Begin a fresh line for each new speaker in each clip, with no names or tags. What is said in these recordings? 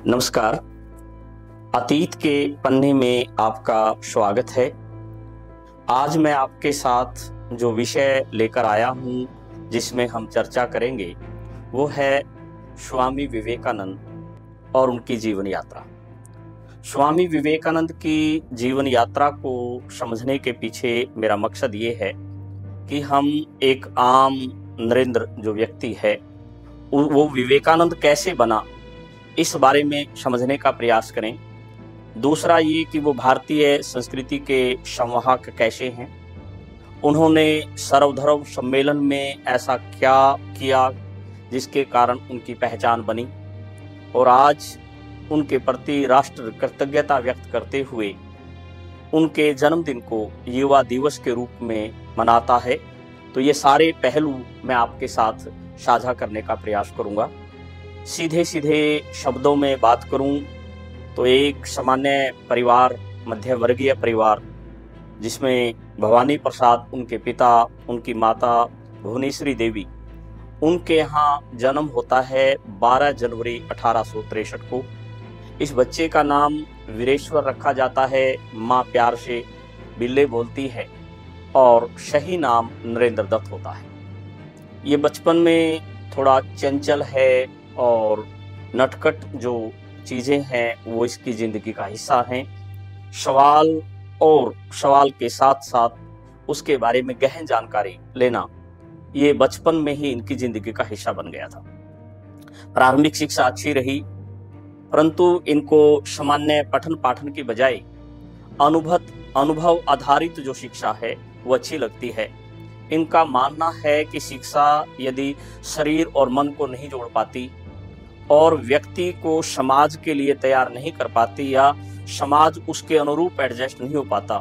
नमस्कार। अतीत के पन्ने में आपका स्वागत है। आज मैं आपके साथ जो विषय लेकर आया हूँ जिसमें हम चर्चा करेंगे वो है स्वामी विवेकानंद और उनकी जीवन यात्रा। स्वामी विवेकानंद की जीवन यात्रा को समझने के पीछे मेरा मकसद ये है कि हम एक आम नरेंद्र जो व्यक्ति है वो विवेकानंद कैसे बना इस बारे में समझने का प्रयास करें। दूसरा ये कि वो भारतीय संस्कृति के संवाहक कैसे हैं, उन्होंने सर्वधर्म सम्मेलन में ऐसा क्या किया जिसके कारण उनकी पहचान बनी और आज उनके प्रति राष्ट्र कृतज्ञता व्यक्त करते हुए उनके जन्मदिन को युवा दिवस के रूप में मनाता है। तो ये सारे पहलू मैं आपके साथ साझा करने का प्रयास करूंगा। सीधे सीधे शब्दों में बात करूं तो एक सामान्य परिवार, मध्य वर्गीय परिवार, जिसमें भवानी प्रसाद उनके पिता, उनकी माता भुवनेश्वरी देवी, उनके यहाँ जन्म होता है 12 जनवरी 1863 को। इस बच्चे का नाम वीरेश्वर रखा जाता है। माँ प्यार से बिल्ले बोलती है और सही नाम नरेंद्र दत्त होता है। ये बचपन में थोड़ा चंचल है और नटखट जो चीजें हैं वो इसकी जिंदगी का हिस्सा हैं। सवाल के साथ साथ उसके बारे में गहन जानकारी लेना ये बचपन में ही इनकी जिंदगी का हिस्सा बन गया था। प्रारंभिक शिक्षा अच्छी रही, परंतु इनको सामान्य पठन पाठन की बजाय अनुभव आधारित जो शिक्षा है वो अच्छी लगती है। इनका मानना है कि शिक्षा यदि शरीर और मन को नहीं जोड़ पाती और व्यक्ति को समाज के लिए तैयार नहीं कर पाती या समाज उसके अनुरूप एडजस्ट नहीं हो पाता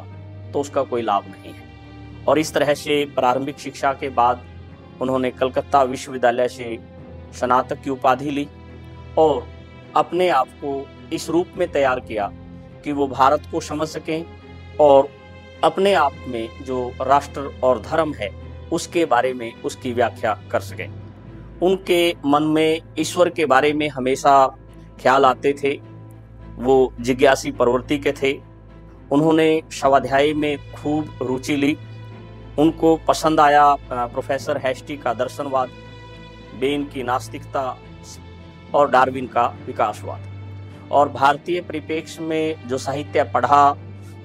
तो उसका कोई लाभ नहीं है। और इस तरह से प्रारंभिक शिक्षा के बाद उन्होंने कलकत्ता विश्वविद्यालय से स्नातक की उपाधि ली और अपने आप को इस रूप में तैयार किया कि वो भारत को समझ सकें और अपने आप में जो राष्ट्र और धर्म है उसके बारे में उसकी व्याख्या कर सकें। उनके मन में ईश्वर के बारे में हमेशा ख्याल आते थे। वो जिज्ञासी प्रवृत्ति के थे। उन्होंने स्वाध्याय में खूब रुचि ली। उनको पसंद आया प्रोफेसर हेस्टी का दर्शनवाद, बेन की नास्तिकता और डार्विन का विकासवाद। और भारतीय परिप्रेक्ष्य में जो साहित्य पढ़ा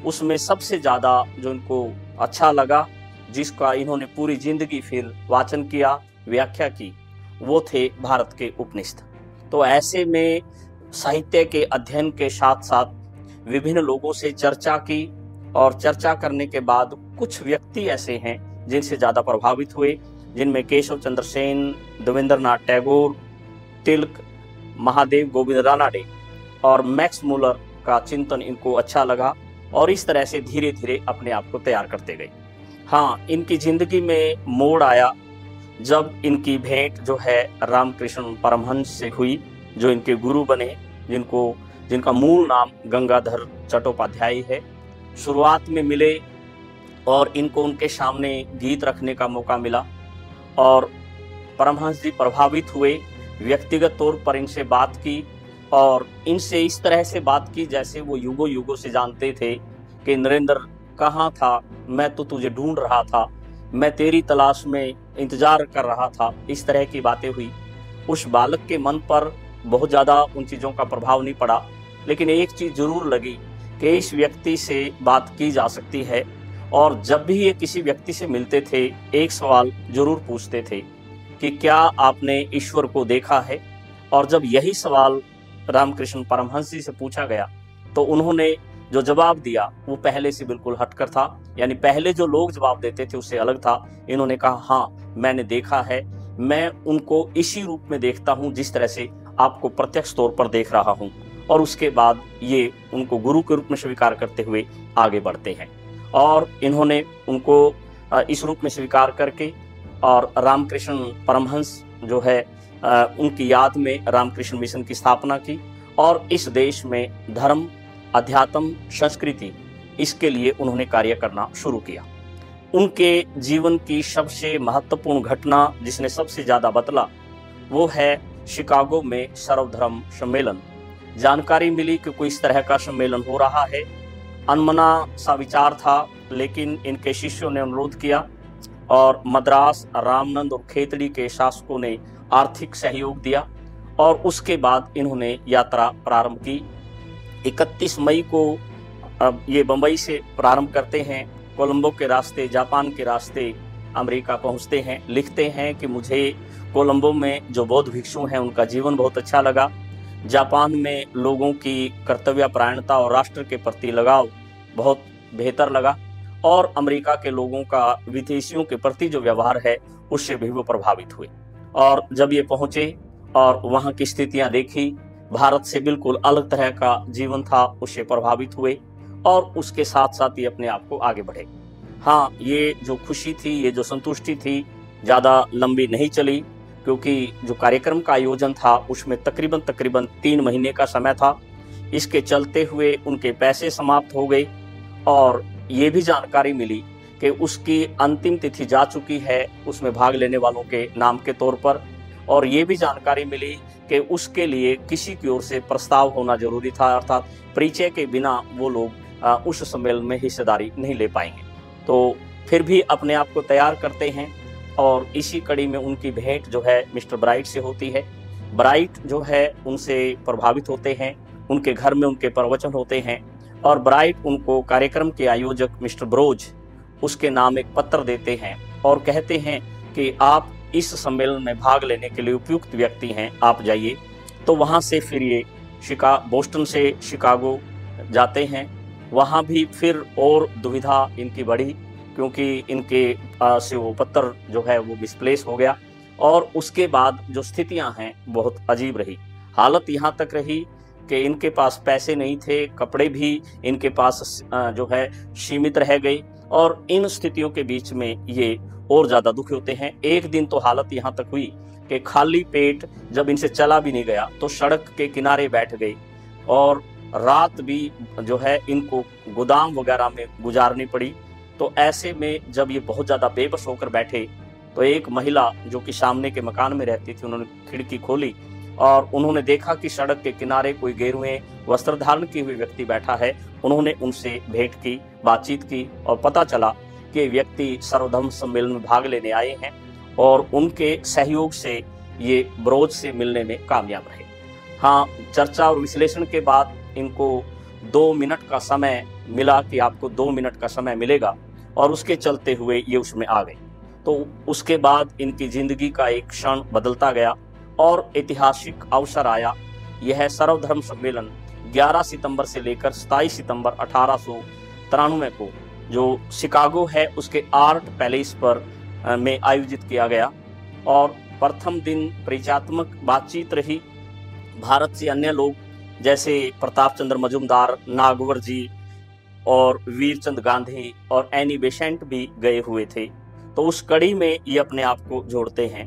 उसमें सबसे ज़्यादा जो इनको अच्छा लगा, जिसका इन्होंने पूरी जिंदगी फिर वाचन किया, व्याख्या की, वो थे भारत के उपनिषद। तो ऐसे में साहित्य के अध्ययन के साथ साथ विभिन्न लोगों से चर्चा की और चर्चा करने के बाद कुछ व्यक्ति ऐसे हैं जिनसे ज़्यादा प्रभावित हुए, जिनमें केशव चंद्र सेन, देवेंद्रनाथ टैगोर, तिलक, महादेव गोविंद रानडे और मैक्स मुलर का चिंतन इनको अच्छा लगा और इस तरह से धीरे धीरे अपने आप को तैयार करते गए। हाँ, इनकी जिंदगी में मोड़ आया जब इनकी भेंट जो है रामकृष्ण परमहंस से हुई, जो इनके गुरु बने, जिनका मूल नाम गंगाधर चट्टोपाध्याय है। शुरुआत में मिले और इनको उनके सामने गीत रखने का मौका मिला और परमहंस जी प्रभावित हुए। व्यक्तिगत तौर पर इनसे बात की और इनसे इस तरह से बात की जैसे वो युगों युगों से जानते थे कि नरेंद्र कहाँ था, मैं तो तुझे ढूंढ रहा था, मैं तेरी तलाश में इंतजार कर रहा था। इस तरह की बातें हुई। उस बालक के मन पर बहुत ज़्यादा उन चीज़ों का प्रभाव नहीं पड़ा, लेकिन एक चीज़ जरूर लगी कि इस व्यक्ति से बात की जा सकती है। और जब भी ये किसी व्यक्ति से मिलते थे एक सवाल जरूर पूछते थे कि क्या आपने ईश्वर को देखा है। और जब यही सवाल रामकृष्ण परमहंस जी से पूछा गया तो उन्होंने जो जवाब दिया वो पहले से बिल्कुल हटकर था, यानी पहले जो लोग जवाब देते थे उससे अलग था। इन्होंने कहा हाँ, मैंने देखा है, मैं उनको इसी रूप में देखता हूँ जिस तरह से आपको प्रत्यक्ष तौर पर देख रहा हूँ। और उसके बाद ये उनको गुरु के रूप में स्वीकार करते हुए आगे बढ़ते हैं और इन्होंने उनको इस रूप में स्वीकार करके और रामकृष्ण परमहंस जो है उनकी याद में रामकृष्ण मिशन की स्थापना की और इस देश में धर्म, अध्यात्म, संस्कृति, इसके लिए उन्होंने कार्य करना शुरू किया। उनके जीवन की सबसे महत्वपूर्ण घटना जिसने सबसे ज़्यादा बदला वो है शिकागो में सर्वधर्म सम्मेलन, जानकारी मिली कि कोई इस तरह का सम्मेलन हो रहा है। अनमना सा विचार था, लेकिन इनके शिष्यों ने अनुरोध किया और मद्रास, रामनंद और खेतड़ी के शासकों ने आर्थिक सहयोग दिया और उसके बाद इन्होंने यात्रा प्रारंभ की। 31 मई को ये बंबई से प्रारंभ करते हैं, कोलंबो के रास्ते, जापान के रास्ते अमेरिका पहुंचते हैं। लिखते हैं कि मुझे कोलंबो में जो बौद्ध भिक्षु हैं उनका जीवन बहुत अच्छा लगा। जापान में लोगों की कर्तव्यपरायणता और राष्ट्र के प्रति लगाव बहुत बेहतर लगा और अमेरिका के लोगों का विदेशियों के प्रति जो व्यवहार है उससे भी वो प्रभावित हुए। और जब ये पहुंचे और वहाँ की स्थितियां देखी, भारत से बिल्कुल अलग तरह का जीवन था, उससे प्रभावित हुए और उसके साथ साथ ये अपने आप को आगे बढ़े। हाँ, ये जो खुशी थी, ये जो संतुष्टि थी, ज़्यादा लंबी नहीं चली, क्योंकि जो कार्यक्रम का आयोजन था उसमें तकरीबन 3 महीने का समय था। इसके चलते हुए उनके पैसे समाप्त हो गए और ये भी जानकारी मिली कि उसकी अंतिम तिथि जा चुकी है उसमें भाग लेने वालों के नाम के तौर पर। और ये भी जानकारी मिली कि उसके लिए किसी की ओर से प्रस्ताव होना जरूरी था, अर्थात परिचय के बिना वो लोग उस सम्मेलन में हिस्सेदारी नहीं ले पाएंगे। तो फिर भी अपने आप को तैयार करते हैं और इसी कड़ी में उनकी भेंट जो है मिस्टर ब्राइट से होती है। ब्राइट जो है उनसे प्रभावित होते हैं, उनके घर में उनके प्रवचन होते हैं और ब्राइट उनको कार्यक्रम के आयोजक मिस्टर ब्रोज उसके नाम एक पत्र देते हैं और कहते हैं कि आप इस सम्मेलन में भाग लेने के लिए उपयुक्त व्यक्ति हैं, आप जाइए। तो वहाँ से फिर ये बोस्टन से शिकागो जाते हैं। वहाँ भी फिर और दुविधा इनकी बढ़ी, क्योंकि इनके से वो पत्र जो है वो मिसप्लेस हो गया और उसके बाद जो स्थितियां हैं बहुत अजीब रही। हालत यहाँ तक रही कि इनके पास पैसे नहीं थे, कपड़े भी इनके पास जो है सीमित रह गए और इन स्थितियों के बीच में ये और ज़्यादा दुखी होते हैं। एक दिन तो हालत यहाँ तक हुई कि खाली पेट जब इनसे चला भी नहीं गया तो सड़क के किनारे बैठ गए और रात भी जो है इनको गोदाम वगैरह में गुजारनी पड़ी। तो ऐसे में जब ये बहुत ज़्यादा बेबस होकर बैठे तो एक महिला जो कि सामने के मकान में रहती थी, उन्होंने खिड़की खोली और उन्होंने देखा कि सड़क के किनारे कोई गेरुए वस्त्र धारण किए हुए व्यक्ति बैठा है। उन्होंने उनसे भेंट की, बातचीत की और पता चला कि व्यक्ति सर्वधर्म सम्मेलन में भाग लेने आए हैं और उनके सहयोग से ये ब्रोज से मिलने में कामयाब रहे। हाँ, चर्चा और विश्लेषण के बाद इनको 2 मिनट का समय मिला कि आपको 2 मिनट का समय मिलेगा और उसके चलते हुए ये उसमें आ गए। तो उसके बाद इनकी जिंदगी का एक क्षण बदलता गया और ऐतिहासिक अवसर आया। यह सर्वधर्म सम्मेलन 11 सितंबर से लेकर 27 सितंबर 1893 को जो शिकागो है उसके आर्ट पैलेस पर में आयोजित किया गया और प्रथम दिन परिचयात्मक बातचीत रही। भारत से अन्य लोग जैसे प्रताप चंद्र मजूमदार, नागवर जी और वीरचंद गांधी और एनी बेसेंट भी गए हुए थे। तो उस कड़ी में ये अपने आप को जोड़ते हैं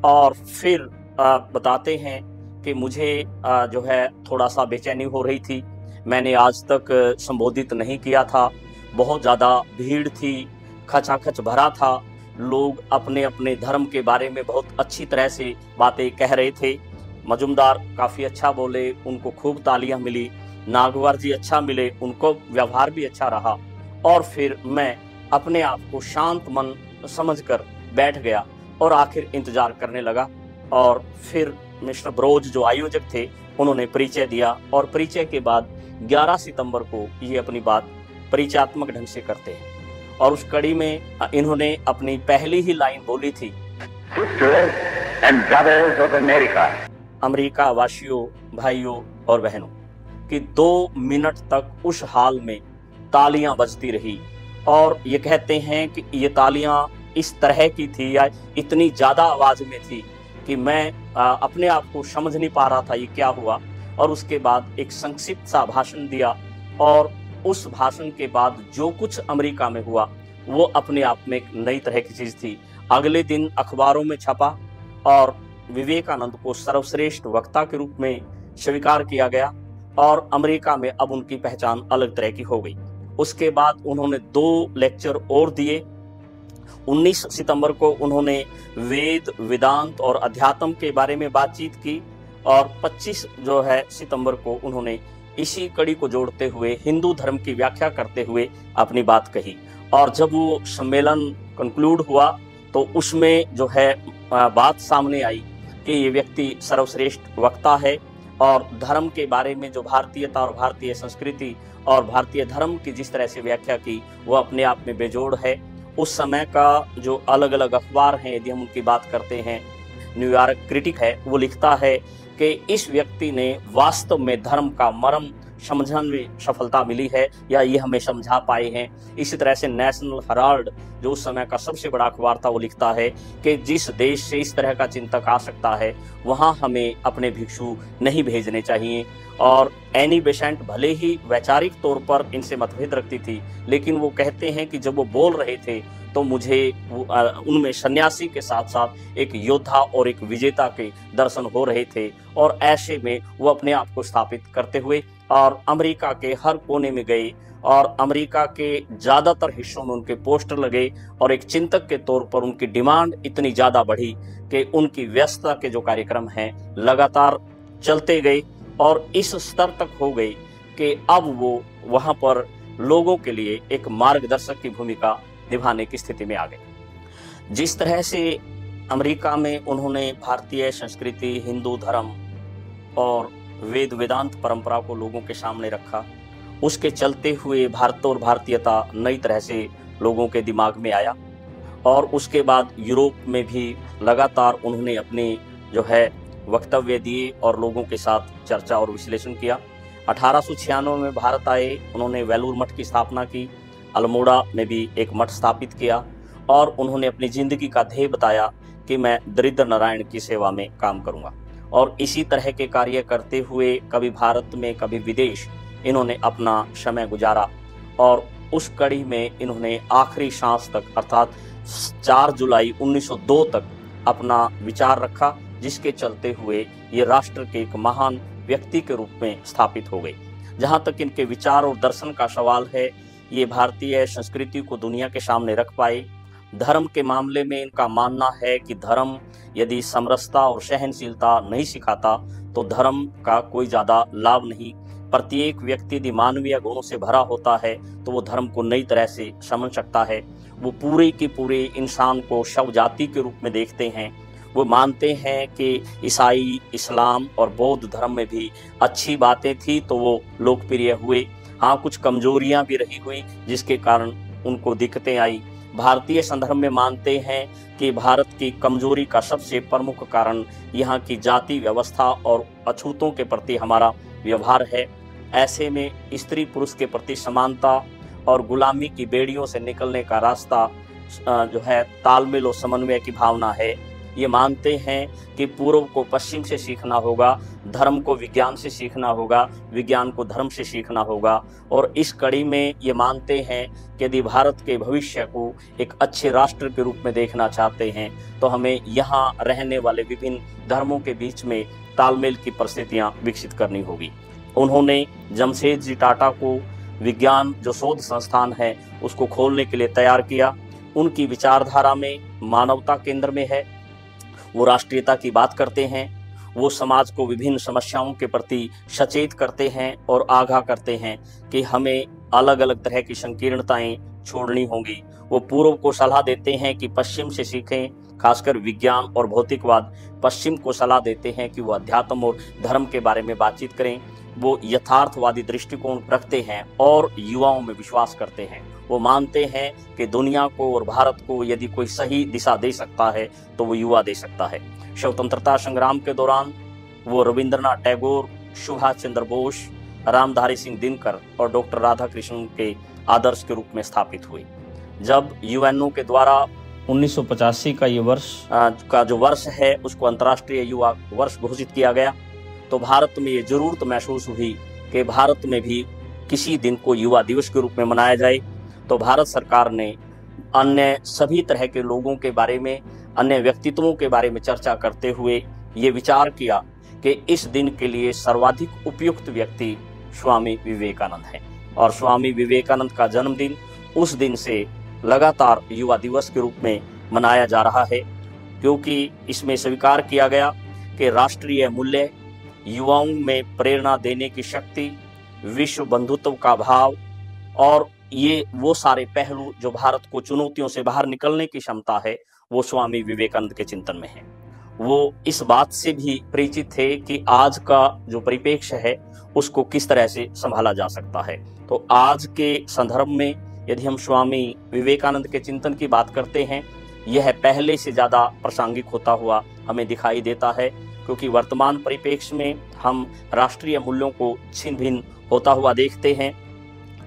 और फिर बताते हैं कि मुझे जो है थोड़ा सा बेचैनी हो रही थी, मैंने आज तक संबोधित नहीं किया था, बहुत ज़्यादा भीड़ थी, खचाखच भरा था, लोग अपने अपने धर्म के बारे में बहुत अच्छी तरह से बातें कह रहे थे। मजूमदार काफ़ी अच्छा बोले, उनको खूब तालियां मिली, नागवार जी अच्छा मिले, उनको व्यवहार भी अच्छा रहा और फिर मैं अपने आप को शांत मन समझकर बैठ गया और आखिर इंतजार करने लगा। और फिर मिस्टर ब्रोज जो आयोजक थे उन्होंने परिचय दिया और परिचय के बाद 11 सितंबर को ये अपनी बात परिचयात्मक ढंग से करते हैं और उस कड़ी में इन्होंने अपनी पहली ही लाइन बोली थी, अमेरिका वासियों, भाइयों और बहनों, कि 2 मिनट तक उस हाल में तालियां बजती रही और ये कहते हैं कि ये तालियां इस तरह की थी या इतनी ज्यादा आवाज में थी कि मैं अपने आप को समझ नहीं पा रहा था ये क्या हुआ। और उसके बाद एक संक्षिप्त सा भाषण दिया और उस भाषण के बाद जो कुछ अमेरिका में हुआ वो अपने आप में एक नई तरह की चीज थी। अगले दिन अखबारों में छपा और विवेकानंद को सर्वश्रेष्ठ वक्ता के रूप में स्वीकार किया गया और अमेरिका में अब उनकी पहचान अलग तरह की हो गई। उसके बाद उन्होंने 2 लेक्चर और दिए। 19 सितंबर को उन्होंने वेद, वेदांत और अध्यात्म के बारे में बातचीत की और 25 जो है सितंबर को उन्होंने इसी कड़ी को जोड़ते हुए हिंदू धर्म की व्याख्या करते हुए अपनी बात कही। और जब वो सम्मेलन कंक्लूड हुआ तो उसमें जो है बात सामने आई कि ये व्यक्ति सर्वश्रेष्ठ वक्ता है और धर्म के बारे में जो भारतीयता और भारतीय संस्कृति और भारतीय धर्म की जिस तरह से व्याख्या की वो अपने आप में बेजोड़ है। उस समय का जो अलग अलग अखबार हैं, यदि हम उनकी बात करते हैं, न्यूयॉर्क क्रिटिक है, वो लिखता है कि इस व्यक्ति ने वास्तव में धर्म का मर्म समझने में सफलता मिली है या ये हमें समझा पाए हैं। इसी तरह से नेशनल हेराल्ड जो उस समय का सबसे बड़ा अखबार था वो लिखता है कि जिस देश से इस तरह का चिंतक आ सकता है वहाँ हमें अपने भिक्षु नहीं भेजने चाहिए। और एनी बेसेंट भले ही वैचारिक तौर पर इनसे मतभेद रखती थी, लेकिन वो कहते हैं कि जब वो बोल रहे थे तो मुझे उनमें सन्यासी के साथ साथ एक योद्धा और एक विजेता के दर्शन हो रहे थे। और ऐसे में वो अपने आप को स्थापित करते हुए और अमेरिका के हर कोने में गए और अमेरिका के ज़्यादातर हिस्सों में उनके पोस्टर लगे और एक चिंतक के तौर पर उनकी डिमांड इतनी ज़्यादा बढ़ी कि उनकी व्यस्तता के जो कार्यक्रम हैं लगातार चलते गए और इस स्तर तक हो गई कि अब वो वहाँ पर लोगों के लिए एक मार्गदर्शक की भूमिका निभाने की स्थिति में आ गए। जिस तरह से अमेरिका में उन्होंने भारतीय संस्कृति, हिंदू धर्म और वेद वेदांत परंपरा को लोगों के सामने रखा, उसके चलते हुए भारत और भारतीयता नई तरह से लोगों के दिमाग में आया। और उसके बाद यूरोप में भी लगातार उन्होंने अपने जो है वक्तव्य दिए और लोगों के साथ चर्चा और विश्लेषण किया। 1896 में भारत आए, उन्होंने वेलूर मठ की स्थापना की, अल्मोड़ा में भी एक मठ स्थापित किया और उन्होंने अपनी जिंदगी का ध्येय बताया कि मैं दरिद्र नारायण की सेवा में काम करूंगा। और इसी तरह के कार्य करते हुए कभी भारत में कभी विदेश इन्होंने अपना समय गुजारा और उस कड़ी में इन्होंने आखिरी सांस तक अर्थात 4 जुलाई 1902 तक अपना विचार रखा, जिसके चलते हुए ये राष्ट्र के एक महान व्यक्ति के रूप में स्थापित हो गए। जहाँ तक इनके विचार और दर्शन का सवाल है, ये भारतीय संस्कृति को दुनिया के सामने रख पाए। धर्म के मामले में इनका मानना है कि धर्म यदि समरसता और सहनशीलता नहीं सिखाता तो धर्म का कोई ज़्यादा लाभ नहीं। प्रत्येक व्यक्ति यदि मानवीय गुणों से भरा होता है तो वो धर्म को नई तरह से समझ सकता है। वो पूरे के पूरे इंसान को शव जाति के रूप में देखते हैं। वो मानते हैं कि ईसाई, इस्लाम और बौद्ध धर्म में भी अच्छी बातें थी तो वो लोकप्रिय हुए। हाँ, कुछ कमजोरियां भी रही हुई जिसके कारण उनको दिक्कतें आई। भारतीय संदर्भ में मानते हैं कि भारत की कमजोरी का सबसे प्रमुख कारण यहाँ की जाति व्यवस्था और अछूतों के प्रति हमारा व्यवहार है। ऐसे में स्त्री पुरुष के प्रति समानता और गुलामी की बेड़ियों से निकलने का रास्ता जो है तालमेल और समन्वय की भावना है। ये मानते हैं कि पूर्व को पश्चिम से सीखना होगा, धर्म को विज्ञान से सीखना होगा, विज्ञान को धर्म से सीखना होगा। और इस कड़ी में ये मानते हैं कि यदि भारत के भविष्य को एक अच्छे राष्ट्र के रूप में देखना चाहते हैं तो हमें यहाँ रहने वाले विभिन्न धर्मों के बीच में तालमेल की परिस्थितियाँ विकसित करनी होगी। उन्होंने जमशेदजी टाटा को विज्ञान जो शोध संस्थान है उसको खोलने के लिए तैयार किया। उनकी विचारधारा में मानवता केंद्र में है। वो राष्ट्रीयता की बात करते हैं, वो समाज को विभिन्न समस्याओं के प्रति सचेत करते हैं और आगाह करते हैं कि हमें अलग अलग तरह की संकीर्णताएं छोड़नी होंगी। वो पूर्व को सलाह देते हैं कि पश्चिम से सीखें, खासकर विज्ञान और भौतिकवाद। पश्चिम को सलाह देते हैं कि वो अध्यात्म और धर्म के बारे में बातचीत करें। वो यथार्थवादी दृष्टिकोण रखते हैं और युवाओं में विश्वास करते हैं। वो मानते हैं कि दुनिया को और भारत को यदि कोई सही दिशा दे सकता है तो वो युवा दे सकता है। स्वतंत्रता संग्राम के दौरान वो रविंद्रनाथ टैगोर, सुभाष चंद्र बोस, रामधारी सिंह दिनकर और डॉक्टर राधाकृष्णन के आदर्श के रूप में स्थापित हुए। जब यूएनओ के द्वारा 1985 का ये वर्ष का जो वर्ष है उसको अंतर्राष्ट्रीय युवा वर्ष घोषित किया गया तो भारत में ये जरूरत महसूस हुई कि भारत में भी किसी दिन को युवा दिवस के रूप में मनाया जाए। तो भारत सरकार ने अन्य सभी तरह के लोगों के बारे में, अन्य व्यक्तित्वों के बारे में चर्चा करते हुए ये विचार किया कि इस दिन के लिए सर्वाधिक उपयुक्त व्यक्ति स्वामी विवेकानंद हैं। और स्वामी विवेकानंद का जन्मदिन उस दिन से लगातार युवा दिवस के रूप में मनाया जा रहा है, क्योंकि इसमें स्वीकार किया गया कि राष्ट्रीय मूल्य, युवाओं में प्रेरणा देने की शक्ति, विश्व बंधुत्व का भाव और ये वो सारे पहलू जो भारत को चुनौतियों से बाहर निकलने की क्षमता है, वो स्वामी विवेकानंद के चिंतन में है। वो इस बात से भी परिचित थे कि आज का जो परिप्रेक्ष्य है उसको किस तरह से संभाला जा सकता है। तो आज के संदर्भ में यदि हम स्वामी विवेकानंद के चिंतन की बात करते हैं, यह पहले से ज्यादा प्रासंगिक होता हुआ हमें दिखाई देता है, क्योंकि वर्तमान परिप्रेक्ष्य में हम राष्ट्रीय मूल्यों को छिन्न भिन्न होता हुआ देखते हैं।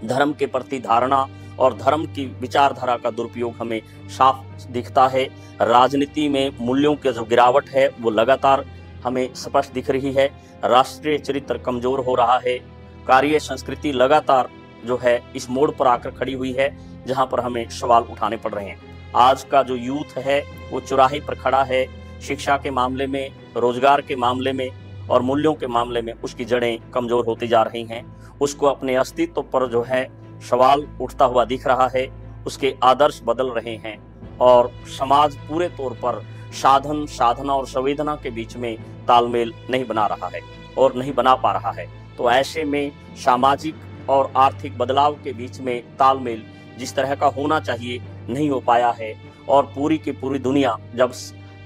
धर्म के प्रति धारणा और धर्म की विचारधारा का दुरुपयोग हमें साफ दिखता है। राजनीति में मूल्यों की जो गिरावट है वो लगातार हमें स्पष्ट दिख रही है। राष्ट्रीय चरित्र कमजोर हो रहा है। कार्य संस्कृति लगातार जो है इस मोड़ पर आकर खड़ी हुई है, जहां पर हमें सवाल उठाने पड़ रहे हैं। आज का जो यूथ है वो चौराहे पर खड़ा है। शिक्षा के मामले में, रोजगार के मामले में और मूल्यों के मामले में उसकी जड़ें कमजोर होती जा रही हैं। उसको अपने अस्तित्व पर जो है सवाल उठता हुआ दिख रहा है। उसके आदर्श बदल रहे हैं और समाज पूरे तौर पर साधन, साधना और संवेदना के बीच में तालमेल नहीं बना रहा है और नहीं बना पा रहा है। तो ऐसे में सामाजिक और आर्थिक बदलाव के बीच में तालमेल जिस तरह का होना चाहिए नहीं हो पाया है। और पूरी की पूरी दुनिया जब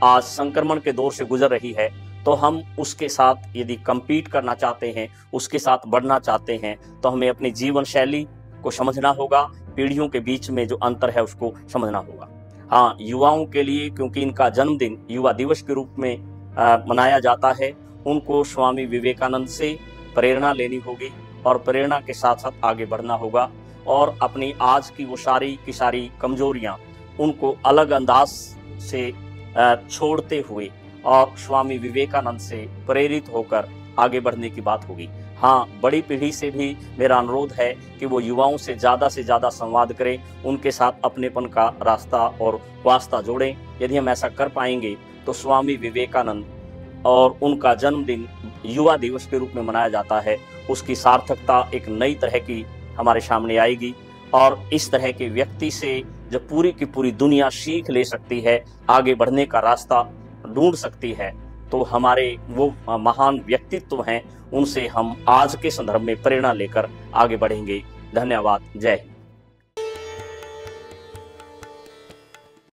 आज संक्रमण के दौर से गुजर रही है, तो हम उसके साथ यदि compete करना चाहते हैं, उसके साथ बढ़ना चाहते हैं, तो हमें अपनी जीवन शैली को समझना होगा। पीढ़ियों के बीच में जो अंतर है उसको समझना होगा। हाँ, युवाओं के लिए, क्योंकि इनका जन्मदिन युवा दिवस के रूप में मनाया जाता है, उनको स्वामी विवेकानंद से प्रेरणा लेनी होगी और प्रेरणा के साथ साथ आगे बढ़ना होगा और अपनी आज की वो सारी की सारी कमजोरियां उनको अलग अंदाज से छोड़ते हुए और स्वामी विवेकानंद से प्रेरित होकर आगे बढ़ने की बात होगी। हाँ, बड़ी पीढ़ी से भी मेरा अनुरोध है कि वो युवाओं से ज़्यादा संवाद करें, उनके साथ अपनेपन का रास्ता और वास्ता जोड़ें। यदि हम ऐसा कर पाएंगे तो स्वामी विवेकानंद और उनका जन्मदिन युवा दिवस के रूप में मनाया जाता है, उसकी सार्थकता एक नई तरह की हमारे सामने आएगी और इस तरह के व्यक्ति से जो पूरी की पूरी दुनिया सीख ले सकती है, आगे बढ़ने का रास्ता ढूंढ सकती है। तो हमारे वो महान व्यक्तित्व हैं, उनसे हम आज के संदर्भ में प्रेरणा लेकर आगे बढ़ेंगे। धन्यवाद। जय हिंद।